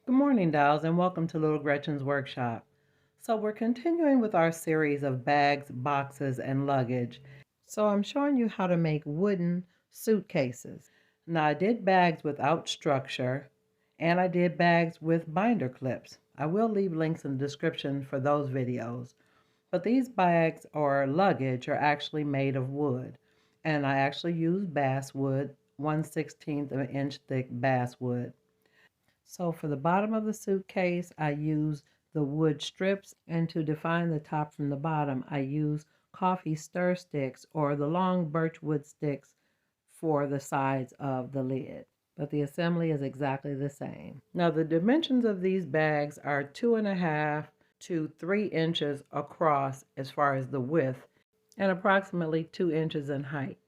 Good morning, dolls, and welcome to Little Gretchen's workshop. So we're continuing with our series of bags, boxes, and luggage. So I'm showing you how to make wooden suitcases. Now I did bags without structure, and I did bags with binder clips. I will leave links in the description for those videos. But these bags or luggage are actually made of wood, and I actually use basswood, 1/16 of an inch thick basswood. So for the bottom of the suitcase, I use the wood strips, and to define the top from the bottom, I use coffee stir sticks or the long birch wood sticks for the sides of the lid. But the assembly is exactly the same. Now the dimensions of these bags are 2.5 to 3 inches across as far as the width, and approximately 2 inches in height.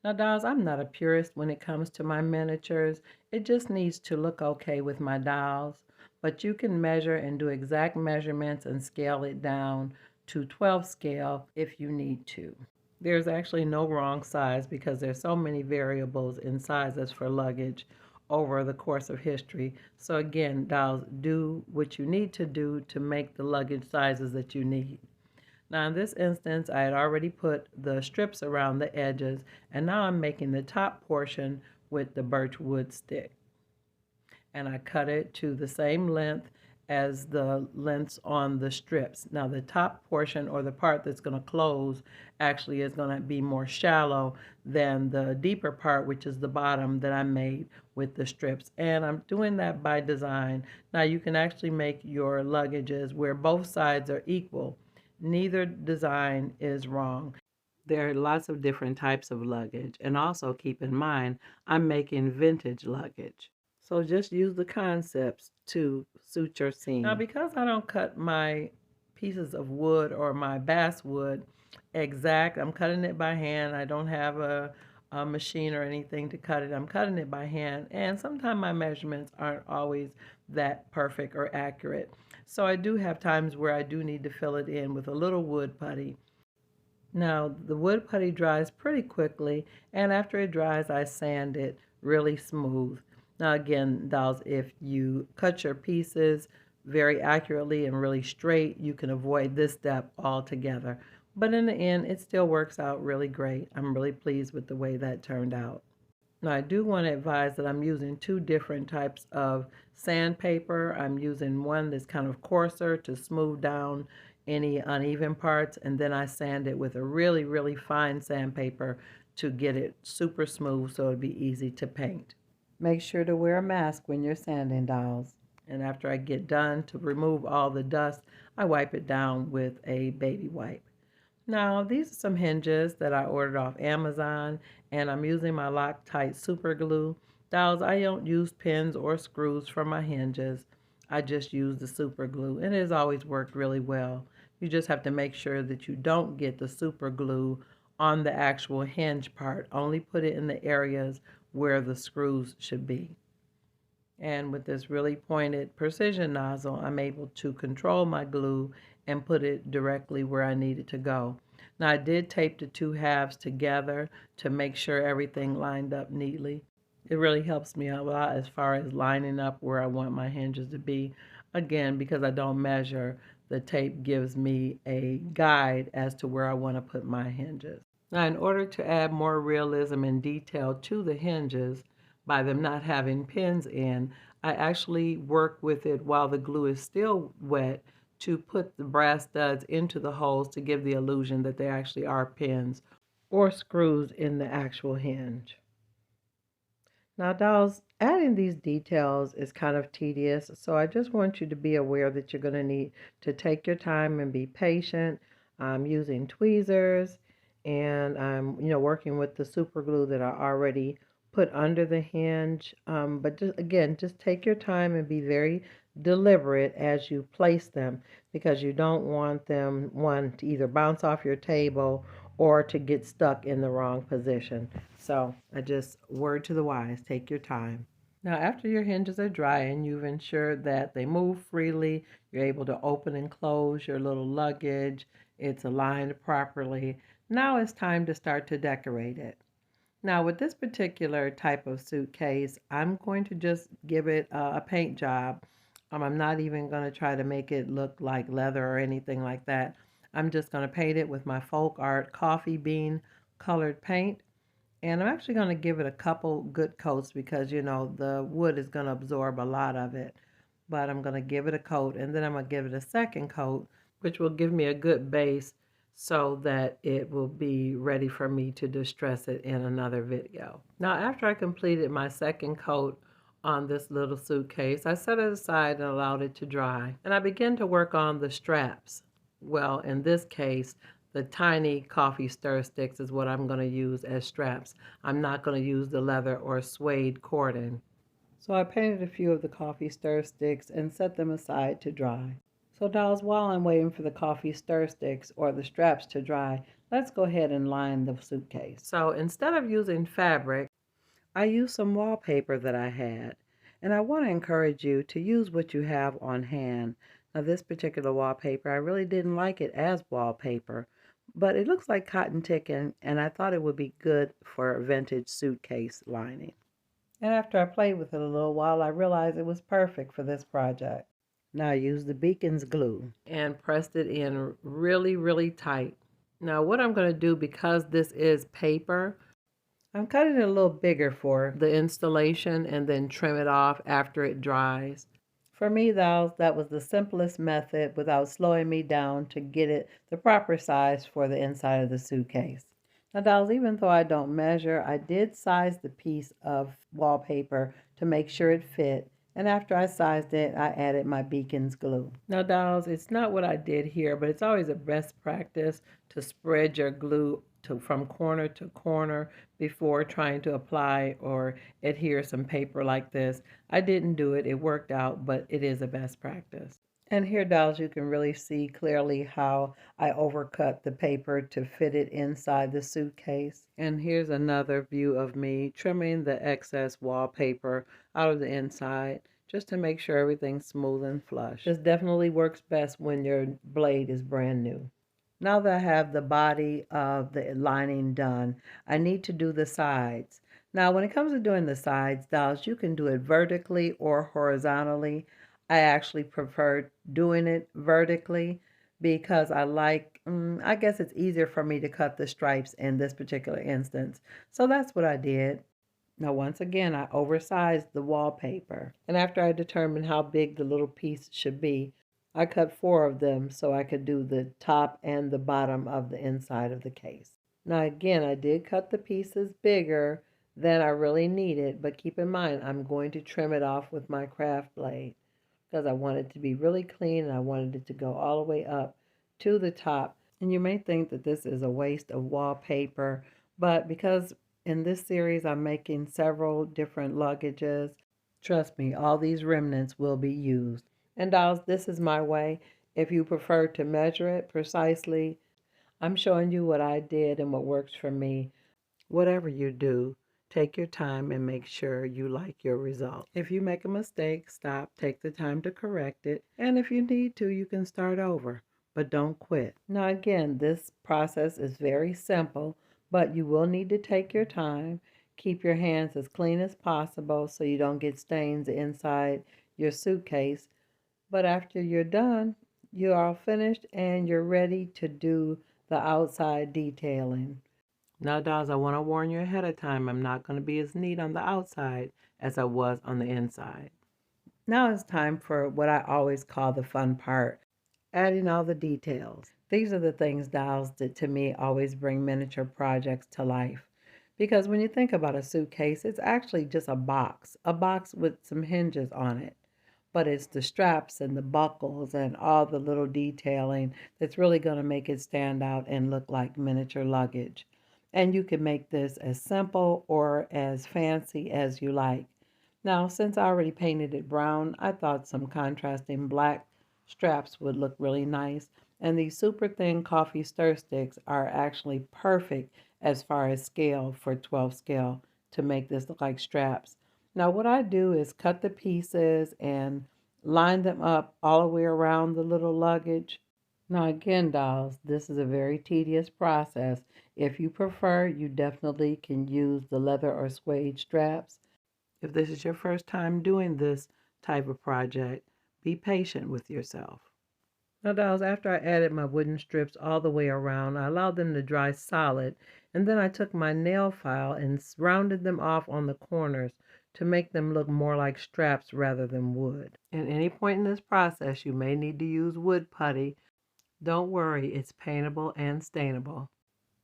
Now, dolls, I'm not a purist when it comes to my miniatures. It just needs to look okay with my dolls. But you can measure and do exact measurements and scale it down to 12 scale if you need to. There's actually no wrong size because there's so many variables in sizes for luggage over the course of history. So again, dolls, do what you need to do to make the luggage sizes that you need. Now in this instance, I had already put the strips around the edges, and now I'm making the top portion with the birch wood stick. And I cut it to the same length as the lengths on the strips. Now the top portion, or the part that's going to close, actually is going to be more shallow than the deeper part, which is the bottom that I made with the strips. And I'm doing that by design. Now you can actually make your luggages where both sides are equal. Neither design is wrong. There are lots of different types of luggage, and also keep in mind, I'm making vintage luggage. So just use the concepts to suit your scene. Now, because I don't cut my pieces of wood or my basswood exact, I'm cutting it by hand. I don't have a machine or anything to cut it. I'm cutting it by hand, and sometimes my measurements aren't always that perfect or accurate. So I do have times where I do need to fill it in with a little wood putty. Now, the wood putty dries pretty quickly, and after it dries, I sand it really smooth. Now, again, dolls, if you cut your pieces very accurately and really straight, you can avoid this step altogether. But in the end, it still works out really great. I'm really pleased with the way that turned out. Now, I do want to advise that I'm using two different types of sandpaper. I'm using one that's kind of coarser to smooth down any uneven parts, and then I sand it with a really, really fine sandpaper to get it super smooth so it'll be easy to paint. Make sure to wear a mask when you're sanding, dolls. And after I get done, to remove all the dust, I wipe it down with a baby wipe. Now, these are some hinges that I ordered off Amazon, and I'm using my Loctite super glue. Dolls, I don't use pins or screws for my hinges. I just use the super glue, and it has always worked really well. You just have to make sure that you don't get the super glue on the actual hinge part. Only put it in the areas where the screws should be. And with this really pointed precision nozzle, I'm able to control my glue and put it directly where I need it to go. Now, I did tape the two halves together to make sure everything lined up neatly. It really helps me a lot as far as lining up where I want my hinges to be. Again, because I don't measure, the tape gives me a guide as to where I want to put my hinges. Now, in order to add more realism and detail to the hinges, by them not having pins in, I actually work with it while the glue is still wet to put the brass studs into the holes to give the illusion that they actually are pins or screws in the actual hinge. Now, dolls, adding these details is kind of tedious, so I just want you to be aware that you're going to need to take your time and be patient. I'm using tweezers, and I'm, working with the super glue that I already put under the hinge. But just again, just take your time and be very deliberate as you place them, because you don't want them, one, to either bounce off your table or to get stuck in the wrong position. So I just, word to the wise, take your time. Now, after your hinges are dry and you've ensured that they move freely, you're able to open and close your little luggage, it's aligned properly. Now it's time to start to decorate it. Now, with this particular type of suitcase, I'm going to just give it a paint job. I'm not even going to try to make it look like leather or anything like that. I'm just going to paint it with my folk art coffee bean colored paint. And I'm actually going to give it a couple good coats because, you know, the wood is going to absorb a lot of it. But I'm going to give it a coat, and then I'm going to give it a second coat, which will give me a good base so that it will be ready for me to distress it in another video. Now, after I completed my second coat on this little suitcase, I set it aside and allowed it to dry. And I began to work on the straps. Well, in this case, the tiny coffee stir sticks is what I'm going to use as straps. I'm not going to use the leather or suede cording. So I painted a few of the coffee stir sticks and set them aside to dry. So dolls, while I'm waiting for the coffee stir sticks or the straps to dry, let's go ahead and line the suitcase. So instead of using fabric, I used some wallpaper that I had. And I want to encourage you to use what you have on hand. Now this particular wallpaper, I really didn't like it as wallpaper, but it looks like cotton ticking, and I thought it would be good for a vintage suitcase lining. And after I played with it a little while, I realized it was perfect for this project. Now I used the Beacon's glue and pressed it in really, really tight. Now what I'm going to do, because this is paper, I'm cutting it a little bigger for the installation and then trim it off after it dries. For me, though, that was the simplest method without slowing me down to get it the proper size for the inside of the suitcase. Now, dolls, even though I don't measure, I did size the piece of wallpaper to make sure it fit. And after I sized it, I added my Beacon's glue. Now, dolls, it's not what I did here, but it's always a best practice to spread your glue from corner to corner before trying to apply or adhere some paper like this. I didn't do it. It worked out, but it is a best practice. And here, dolls, you can really see clearly how I overcut the paper to fit it inside the suitcase. And here's another view of me trimming the excess wallpaper out of the inside just to make sure everything's smooth and flush. This definitely works best when your blade is brand new. Now that I have the body of the lining done, I need to do the sides. Now, when it comes to doing the sides, dolls, you can do it vertically or horizontally. I actually prefer doing it vertically because I guess it's easier for me to cut the stripes in this particular instance. So that's what I did. Now, once again, I oversized the wallpaper. And after I determined how big the little piece should be, I cut 4 of them so I could do the top and the bottom of the inside of the case. Now again, I did cut the pieces bigger than I really needed, but keep in mind, I'm going to trim it off with my craft blade because I want it to be really clean and I wanted it to go all the way up to the top. And you may think that this is a waste of wallpaper, but because in this series I'm making several different luggages, trust me, all these remnants will be used. And dolls, this is my way. If you prefer to measure it precisely, I'm showing you what I did and what works for me. Whatever you do, take your time and make sure you like your result. If you make a mistake, stop, take the time to correct it. And if you need to, you can start over, but don't quit. Now again, this process is very simple, but you will need to take your time. Keep your hands as clean as possible so you don't get stains inside your suitcase. But after you're done, you're all finished and you're ready to do the outside detailing. Now, dolls, I want to warn you ahead of time, I'm not going to be as neat on the outside as I was on the inside. Now it's time for what I always call the fun part, adding all the details. These are the things, dolls, that to me always bring miniature projects to life. Because when you think about a suitcase, it's actually just a box with some hinges on it. But it's the straps and the buckles and all the little detailing that's really going to make it stand out and look like miniature luggage. And you can make this as simple or as fancy as you like. Now, since I already painted it brown, I thought some contrasting black straps would look really nice. And these super thin coffee stir sticks are actually perfect as far as scale for 12 scale to make this look like straps. Now what I do is cut the pieces and line them up all the way around the little luggage. Now again, dolls, this is a very tedious process. If you prefer, you definitely can use the leather or suede straps. If this is your first time doing this type of project, Be patient with yourself. Now, dolls, after I added my wooden strips all the way around, I allowed them to dry solid, and then I took my nail file and rounded them off on the corners to make them look more like straps rather than wood. At any point in this process, you may need to use wood putty. Don't worry, it's paintable and stainable.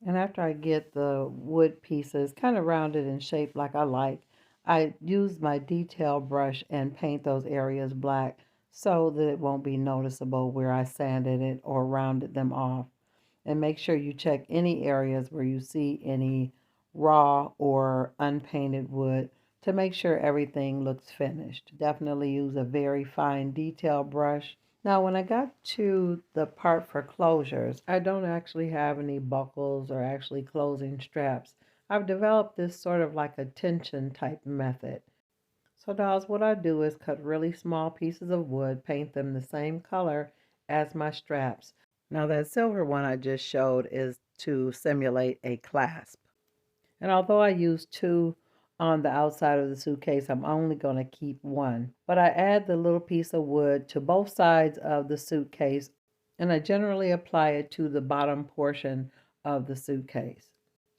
And after I get the wood pieces kind of rounded and shaped like I like, I use my detail brush and paint those areas black so that it won't be noticeable where I sanded it or rounded them off. And make sure you check any areas where you see any raw or unpainted wood to make sure everything looks finished. Definitely use a very fine detail brush. Now, when I got to the part for closures, I don't actually have any buckles or actually closing straps. I've developed this sort of like a tension type method. So dolls, what I do is cut really small pieces of wood, paint them the same color as my straps. Now that silver one I just showed is to simulate a clasp. And although I use two on the outside of the suitcase, I'm only going to keep one. But I add the little piece of wood to both sides of the suitcase, and I generally apply it to the bottom portion of the suitcase.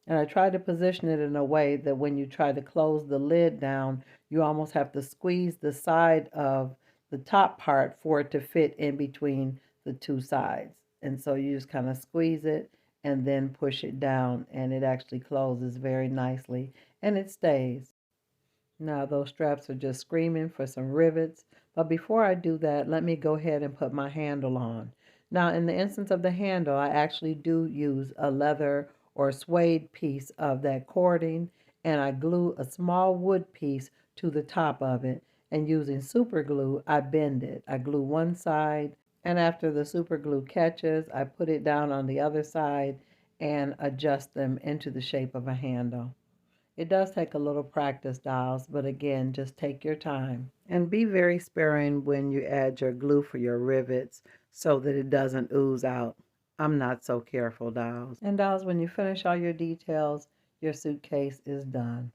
And I try to position it in a way that when you try to close the lid down, you almost have to squeeze the side of the top part for it to fit in between the two sides. And so you just kind of squeeze it and then push it down, and it actually closes very nicely and it stays. Now those straps are just screaming for some rivets, but before I do that, let me go ahead and put my handle on. Now in the instance of the handle, I actually do use a leather or suede piece of that cording, and I glue a small wood piece to the top of it, and using super glue, I bend it. I glue one side, and after the super glue catches, I put it down on the other side and adjust them into the shape of a handle. It does take a little practice, dolls, but again, just take your time. And be very sparing when you add your glue for your rivets so that it doesn't ooze out. I'm not so careful, dolls. And dolls, when you finish all your details, your suitcase is done.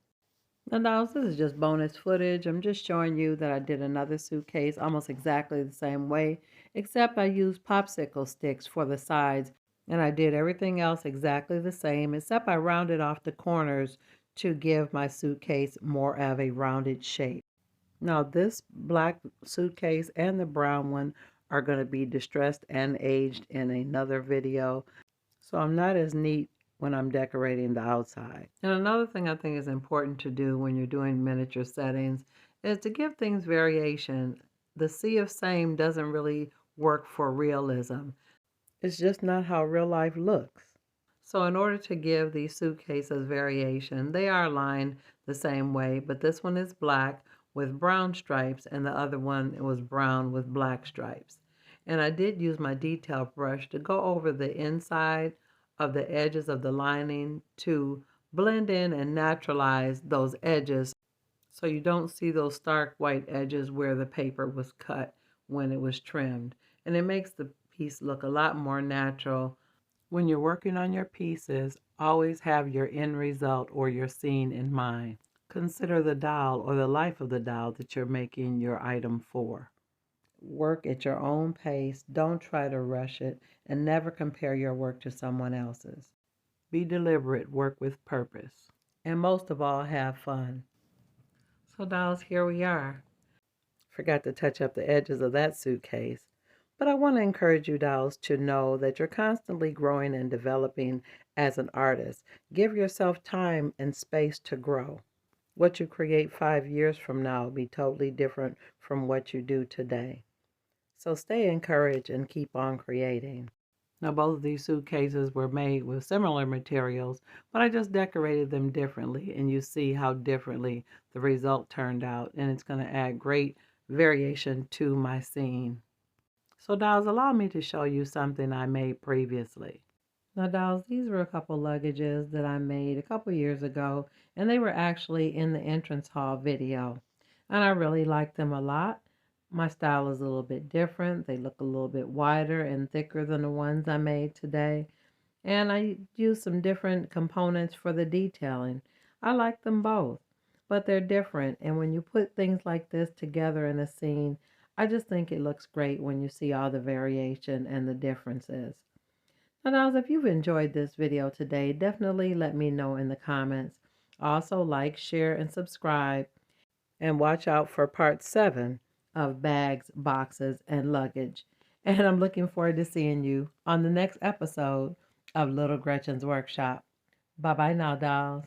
Now, dolls, this is just bonus footage. I'm just showing you that I did another suitcase almost exactly the same way, except I used popsicle sticks for the sides, and I did everything else exactly the same, except I rounded off the corners to give my suitcase more of a rounded shape. Now, this black suitcase and the brown one are going to be distressed and aged in another video, so I'm not as neat when I'm decorating the outside. And another thing I think is important to do when you're doing miniature settings is to give things variation. The sea of same doesn't really work for realism. It's just not how real life looks. So in order to give these suitcases variation, they are lined the same way, but this one is black with brown stripes and the other one was brown with black stripes. And I did use my detail brush to go over the inside of the edges of the lining to blend in and naturalize those edges so you don't see those stark white edges where the paper was cut when it was trimmed. And it makes the piece look a lot more natural. When you're working on your pieces, always have your end result or your scene in mind. Consider the doll or the life of the doll that you're making your item for. Work at your own pace, don't try to rush it, and never compare your work to someone else's. Be deliberate, work with purpose, and most of all, have fun. So dolls, here we are. Forgot to touch up the edges of that suitcase. But I want to encourage you, dolls, to know that you're constantly growing and developing as an artist. Give yourself time and space to grow. What you create 5 years from now will be totally different from what you do today. So stay encouraged and keep on creating. Now, both of these suitcases were made with similar materials, but I just decorated them differently, and you see how differently the result turned out, and it's going to add great variation to my scene. So dolls, allow me to show you something I made previously. Now dolls, these were a couple luggages that I made a couple years ago, and they were actually in the entrance hall video, and I really liked them a lot. My style is a little bit different. They look a little bit wider and thicker than the ones I made today. And I used some different components for the detailing. I like them both, but they're different. And when you put things like this together in a scene, I just think it looks great when you see all the variation and the differences. Now, dolls, if you've enjoyed this video today, definitely let me know in the comments. Also, like, share, and subscribe. And watch out for part 7 of bags, boxes, and luggage. And I'm looking forward to seeing you on the next episode of Little Gretchen's Workshop. Bye-bye now, dolls.